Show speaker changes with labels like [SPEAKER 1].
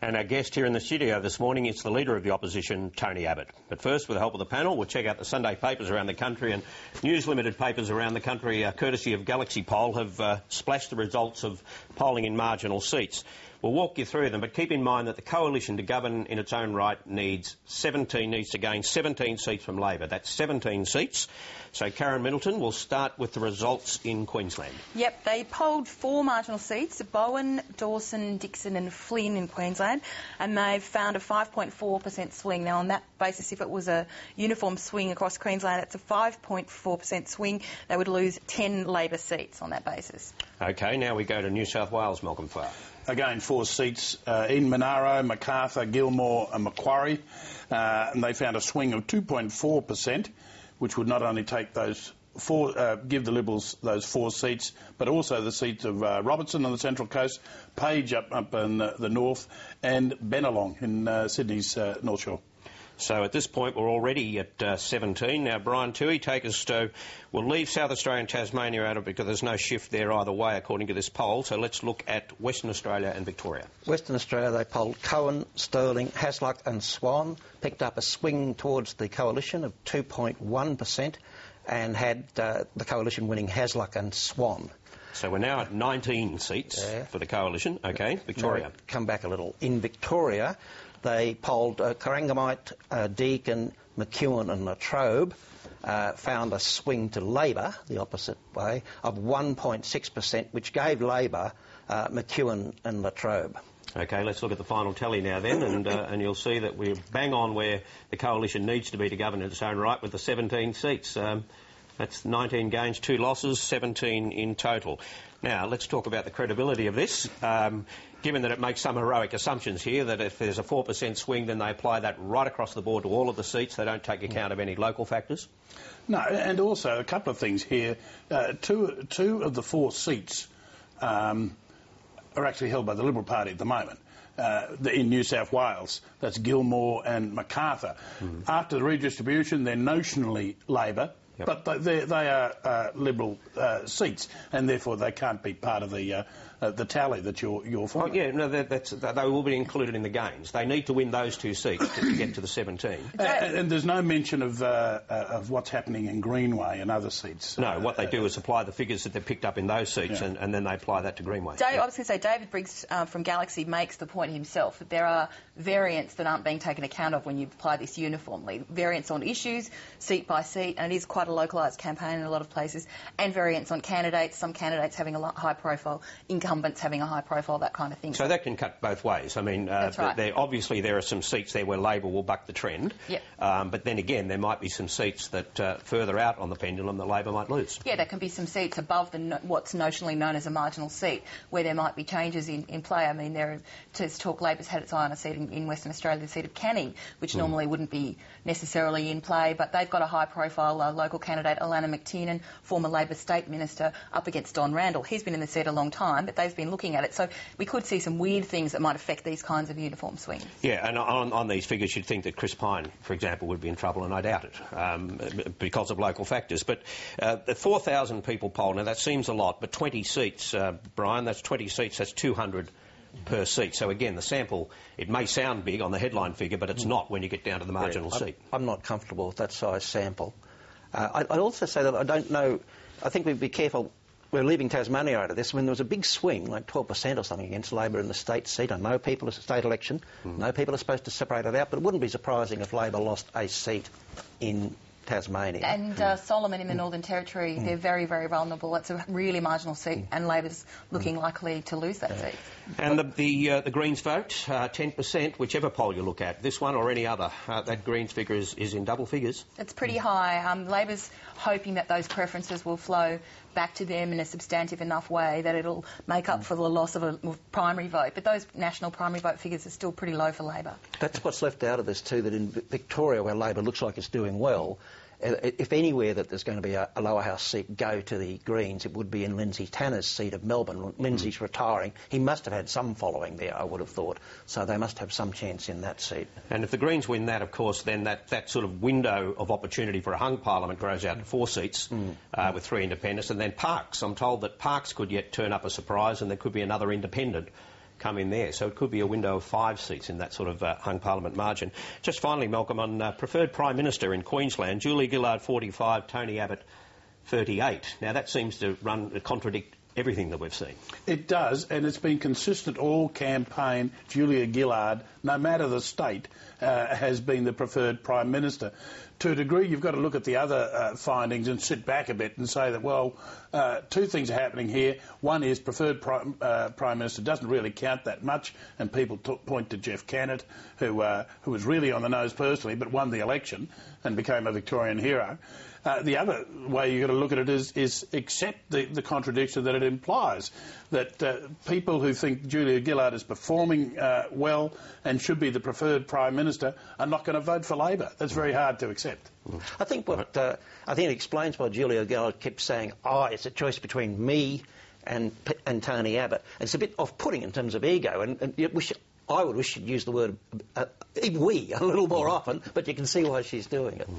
[SPEAKER 1] And our guest here in the studio this morning is the Leader of the Opposition, Tony Abbott. But first, with the help of the panel, we'll check out the Sunday papers around the country, and News Limited papers around the country, courtesy of Galaxy Poll, have splashed the results of polling in marginal seats. We'll walk you through them, but keep in mind that the coalition to govern in its own right needs to gain 17 seats from Labor. That's 17 seats. So, Karen Middleton, we'll start with the results in Queensland.
[SPEAKER 2] Yep, they polled 4 marginal seats, Bowen, Dawson, Dixon and Flynn in Queensland, and they've found a 5.4% swing. Now, on that basis, if it was a uniform swing across Queensland, it's a 5.4% swing. They would lose 10 Labor seats on that basis. OK, now we go to New South Wales, Malcolm Farr.
[SPEAKER 3] Again, 4 seats in Monaro, Macarthur, Gilmore and Macquarie, and they found a swing of 2.4%, which would not only take those give the Liberals those 4 seats, but also the seats of Robertson on the Central Coast, Page up in the north, and Bennelong in Sydney's North Shore.
[SPEAKER 1] So at this point we're already at 17. Now, Brian Toohey, take us to... We'll leave South Australia and Tasmania out of it because there's no shift there either way according to this poll. So let's look at Western Australia and Victoria.
[SPEAKER 4] Western Australia, they polled Cohen, Sterling, Hasluck and Swan, picked up a swing towards the coalition of 2.1% and had the coalition winning Hasluck and Swan.
[SPEAKER 1] So we're now at 19 seats for the coalition. OK, Victoria.
[SPEAKER 4] No, come back a little. In Victoria, they polled Corangamite, Deakin, McEwen and Latrobe, found a swing to Labor, the opposite way, of 1.6%, which gave Labor McEwen and Latrobe.
[SPEAKER 1] OK, let's look at the final tally now then, and you'll see that we're bang on where the coalition needs to be to govern in its own right with the 17 seats. That's 19 gains, 2 losses, 17 in total. Now, let's talk about the credibility of this. Given that it makes some heroic assumptions here, that if there's a 4% swing, then they apply that right across the board to all of the seats. They don't take account of any local factors.
[SPEAKER 3] No, and also a couple of things here. Two of the 4 seats are actually held by the Liberal Party at the moment. In New South Wales, that's Gilmore and Macarthur. After the redistribution, they're notionally Labor. Yep. But they are Liberal seats, and therefore they can't be part of the tally that you're forming.
[SPEAKER 1] Oh, yeah, no, they will be included in the gains. They need to win those 2 seats to get to the 17.
[SPEAKER 3] And there's no mention of what's happening in Greenway and other seats.
[SPEAKER 1] No, what they do is apply the figures that they've picked up in those seats, and then they apply that to Greenway.
[SPEAKER 2] I was going to say, David Briggs from Galaxy makes the point himself that there are variants that aren't being taken account of when you apply this uniformly. Variants on issues, seat by seat, and it is quite a localised campaign in a lot of places, and variants on candidates, some candidates having a high profile, incumbents having a high profile, that kind of thing.
[SPEAKER 1] So that can cut both ways. I mean,
[SPEAKER 2] That's right.
[SPEAKER 1] Obviously there are some seats there where Labor will buck the trend,
[SPEAKER 2] yep.
[SPEAKER 1] But then again there might be some seats that further out on the pendulum that Labor might lose.
[SPEAKER 2] Yeah, there can be some seats above what's notionally known as a marginal seat where there might be changes in play. I mean, Labor's had its eye on a seat in Western Australia, the seat of Canning, which normally wouldn't be necessarily in play, but they've got a high profile local candidate, Alana McTiernan, former Labor State Minister, up against Don Randall. He's been in the seat a long time, but they've been looking at it. So we could see some weird things that might affect these kinds of uniform swings. Yeah,
[SPEAKER 1] and on these figures you'd think that Chris Pine, for example, would be in trouble, and I doubt it, because of local factors. But the 4,000 people polled, now that seems a lot, but 20 seats, Brian, that's 20 seats, that's 200 per seat. So again, the sample, it may sound big on the headline figure, but it's not when you get down to the marginal seat.
[SPEAKER 4] I'm not comfortable with that size sample. I'd also say that I don't know, I think we'd be careful, we're leaving Tasmania out of this. When there was a big swing, like 12% or something against Labor in the state seat, I know people, it's a state election, no people are supposed to separate it out, but it wouldn't be surprising if Labor lost a seat in Tasmania.
[SPEAKER 2] And Solomon in the Northern Territory, they're very, very vulnerable. It's a really marginal seat, and Labor's looking likely to lose that seat.
[SPEAKER 1] And the Greens vote, 10%, whichever poll you look at, this one or any other, that Greens figure is in double figures.
[SPEAKER 2] It's pretty high. Labor's hoping that those preferences will flow back to them in a substantive enough way that it'll make up for the loss of a primary vote. But those national primary vote figures are still pretty low for Labor.
[SPEAKER 4] That's what's left out of this too, that in Victoria, where Labor looks like it's doing well, if anywhere that there's going to be a lower house seat go to the Greens, it would be in Lindsay Tanner's seat of Melbourne. Lindsay's retiring. He must have had some following there, I would have thought. So they must have some chance in that seat.
[SPEAKER 1] And if the Greens win that, of course, then that sort of window of opportunity for a hung parliament grows out to 4 seats with 3 independents. And then Parkes, I'm told that Parkes could yet turn up a surprise and there could be another independent come in there. So it could be a window of 5 seats in that sort of hung parliament margin. Just finally, Malcolm, on preferred Prime Minister in Queensland, Julia Gillard 45, Tony Abbott 38. Now that seems to contradict everything that we've seen.
[SPEAKER 3] It does, and it's been consistent all campaign. Julia Gillard, no matter the state, has been the preferred Prime Minister. To a degree, you've got to look at the other findings and sit back a bit and say that, well, two things are happening here. One is preferred Prime Minister doesn't really count that much, and people point to Jeff Kennett, who was really on the nose personally, but won the election and became a Victorian hero. The other way you've got to look at it is accept the contradiction that it implies, that people who think Julia Gillard is performing well and should be the preferred Prime Minister are not going to vote for Labor. That's very hard to accept.
[SPEAKER 4] I think it explains why Julia Gillard kept saying, it's a choice between me and Tony Abbott. And it's a bit off-putting in terms of ego, and I would wish she'd use the word we a little more often, but you can see why she's doing it.